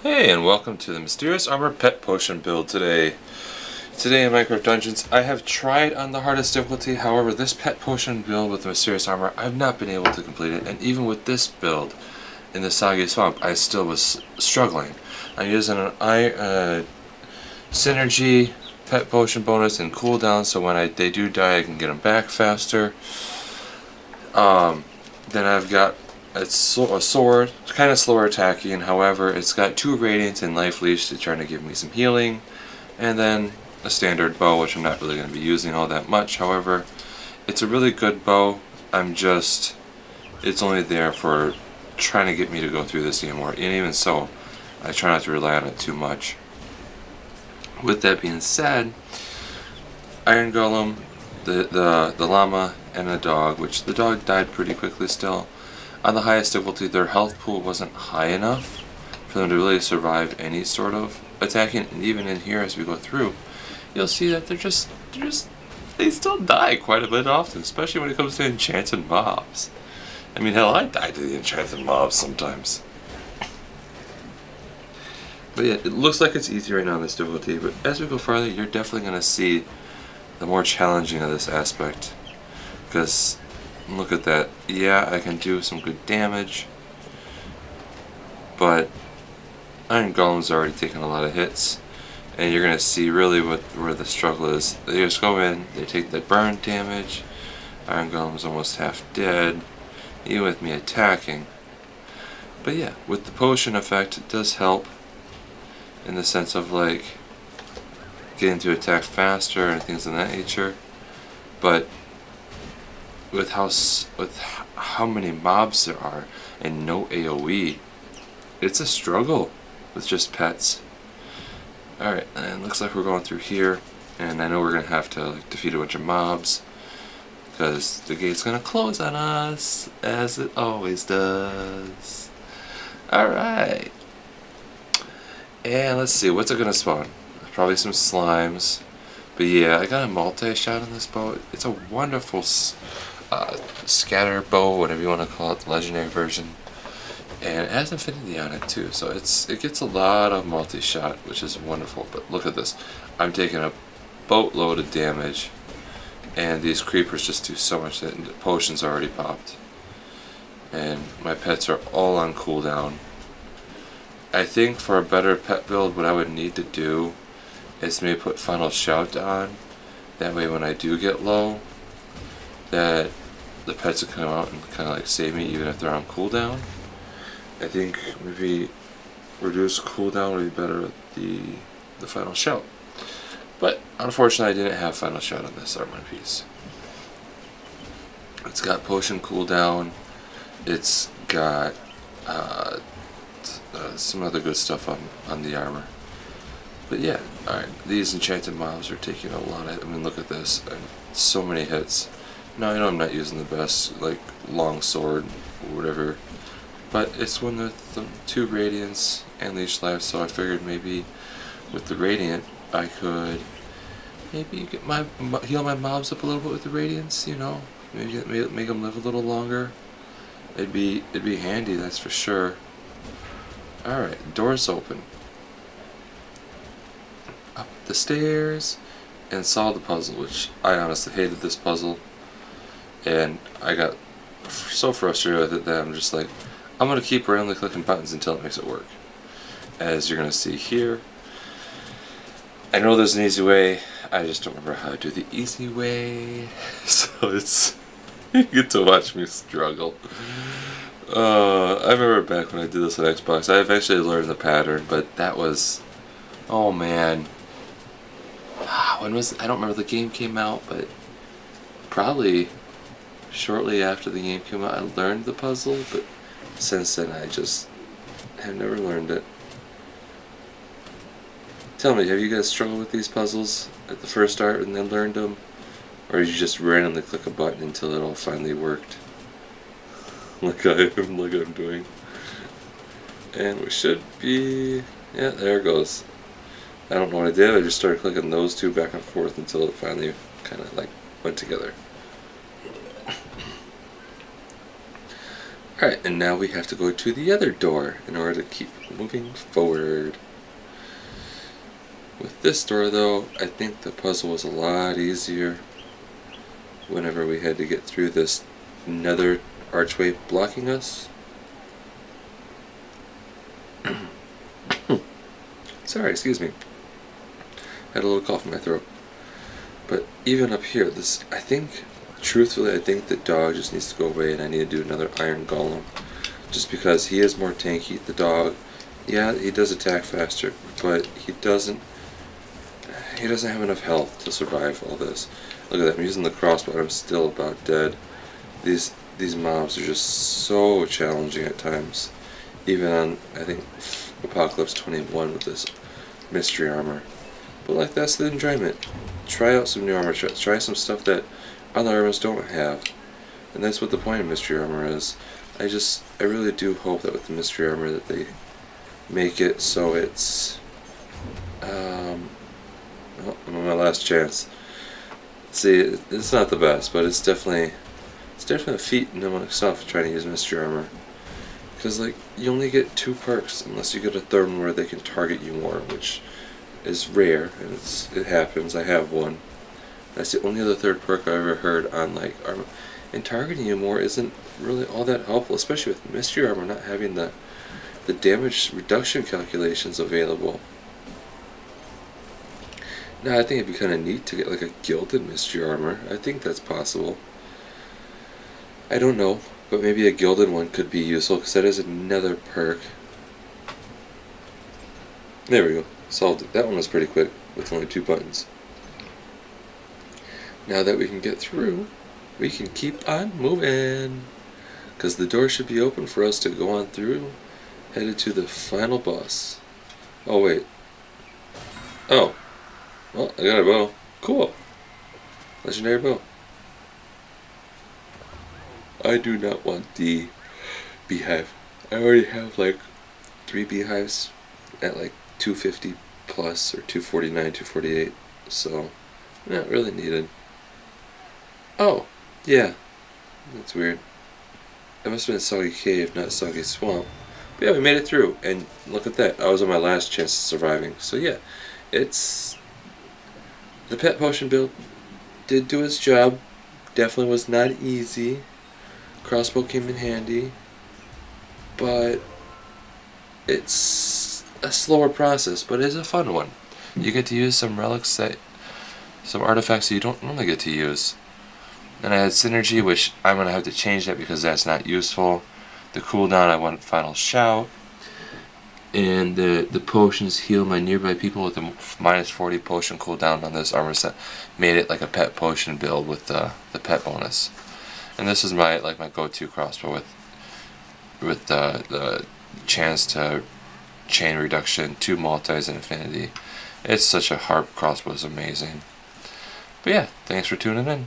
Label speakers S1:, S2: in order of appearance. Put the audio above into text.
S1: Hey, and welcome to the Mysterious Armor Pet Potion build today. Today in Minecraft Dungeons, I have tried on the hardest difficulty. However, this pet potion build with the Mysterious Armor, I've not been able to complete it. And even with this build in the Soggy Swamp, I still was struggling. I'm using an Synergy pet potion bonus and cooldown, so when they do die, I can get them back faster. Then I've got a sword, it's kind of slower attacking, however, it's got 2 Radiant and Life Leech to try to give me some healing, and then a standard bow, which I'm not really going to be using all that much. However, it's a really good bow. It's only there for trying to get me to go through this game more, and even so, I try not to rely on it too much. With that being said, Iron Golem, the llama, and a dog, which the dog died pretty quickly still. On the highest difficulty, their health pool wasn't high enough for them to really survive any sort of attacking, and even in here as we go through, you'll see that they still die quite a bit often, especially when it comes to enchanted mobs. I mean, hell, I die to the enchanted mobs sometimes. But yeah, it looks like it's easy right now in this difficulty, but as we go farther, you're definitely going to see the more challenging of this aspect. Because, look at that. Yeah, I can do some good damage, but Iron Golem's already taken a lot of hits, and you're going to see really where the struggle is. They just go in, they take the burn damage, Iron Golem's almost half dead, even with me attacking. But yeah, with the potion effect, it does help in the sense of like getting to attack faster and things of that nature. But with how many mobs there are and no AoE, it's a struggle with just pets. Alright, and it looks like we're going through here, and I know we're gonna have to defeat a bunch of mobs because the gate's gonna close on us, as it always does. Alright, and let's see, what's it gonna spawn? Probably some slimes. But yeah, I got a multi-shot on this bow. It's a wonderful scatter bow, whatever you want to call it, the legendary version. And it has infinity on it too, so it gets a lot of multi-shot, which is wonderful. But look at this. I'm taking a boatload of damage, and these creepers just do so much that the potion's already popped. And my pets are all on cooldown. I think for a better pet build, what I would need to do is maybe put Final Shout on. That way when I do get low, that the pets will come out and kind of like save me even if they're on cooldown. I think maybe reduce cooldown would be better with the Final Shout. But unfortunately I didn't have Final Shout on this armor piece. It's got potion cooldown. It's got some other good stuff on the armor. But yeah, alright, these enchanted mobs are taking a lot of, I mean, look at this, so many hits. Now, I know I'm not using the best, like, long sword, or whatever, but it's one with the 2 Radiants and Leech Life, so I figured maybe with the Radiant, I could maybe heal my mobs up a little bit with the Radiance, you know, maybe make them live a little longer. It'd be handy, that's for sure. Alright, door's open. Up the stairs and solve the puzzle, which I honestly hated this puzzle, and I got so frustrated with it that I'm just like, I'm going to keep randomly clicking buttons until it makes it work. As you're going to see here, I know there's an easy way, I just don't remember how to do the easy way, so you get to watch me struggle. I remember back when I did this on Xbox, I eventually learned the pattern, but that was, oh man. When was, I don't remember the game came out, but probably shortly after the game came out I learned the puzzle, but since then I just have never learned it. Tell me, have you guys struggled with these puzzles at the first start and then learned them? Or did you just randomly click a button until it all finally worked? Like I'm doing. And we should be, yeah, there it goes. I don't know what I did, I just started clicking those 2 back and forth until it finally kind of like went together. Alright, and now we have to go to the other door in order to keep moving forward. With this door though, I think the puzzle was a lot easier whenever we had to get through this nether archway blocking us. Sorry, excuse me. Had a little cough in my throat. But even up here, truthfully, I think the dog just needs to go away and I need to do another iron golem. Just because he is more tanky. The dog, yeah, he does attack faster, but he doesn't have enough health to survive all this. Look at that, I'm using the crossbow and I'm still about dead. These mobs are just so challenging at times. Even on, I think, Apocalypse 21 with this mystery armor. But like, that's the enjoyment. Try out some new armor sets. Try some stuff that other armors don't have. And that's what the point of mystery armor is. I really do hope that with the mystery armor that they make it so it's well, I'm on my last chance. See, it's not the best, but it's definitely a feat in among itself trying to use mystery armor. Because like, you only get 2 perks unless you get a third one where they can target you more, which is rare, and it happens. I have one. That's the only other third perk I ever heard on like armor. And targeting you more isn't really all that helpful, especially with mystery armor not having the damage reduction calculations available. Now I think it'd be kind of neat to get like a gilded mystery armor. I think that's possible. I don't know, but maybe a gilded one could be useful because that is another perk. There we go. Solved it. That one was pretty quick with only 2 buttons. Now that we can get through, we can keep on moving. Because the door should be open for us to go on through, headed to the final boss. Oh, wait. Oh. Well, I got a bow. Cool. Legendary bow. I do not want the beehive. I already have like 3 beehives at like 250 plus or 249, 248, so not really needed. Oh, yeah, that's weird. It must have been Soggy Cave, not Soggy Swamp. But yeah, we made it through, and look at that. I was on my last chance of surviving. So yeah, the pet potion build did do its job. Definitely was not easy. Crossbow came in handy, but it's a slower process, but it's a fun one. You get to use some relics some artifacts that you don't normally get to use. Then I had synergy, which I'm going to have to change that because that's not useful. The cooldown, I want final shout. And the potions heal my nearby people with a minus 40 potion cooldown on this armor set. Made it like a pet potion build with the pet bonus. And this is my go-to crossbow with the chance to chain reduction, 2 multis, and infinity. It's such a harp crossbow, is amazing. But yeah, thanks for tuning in.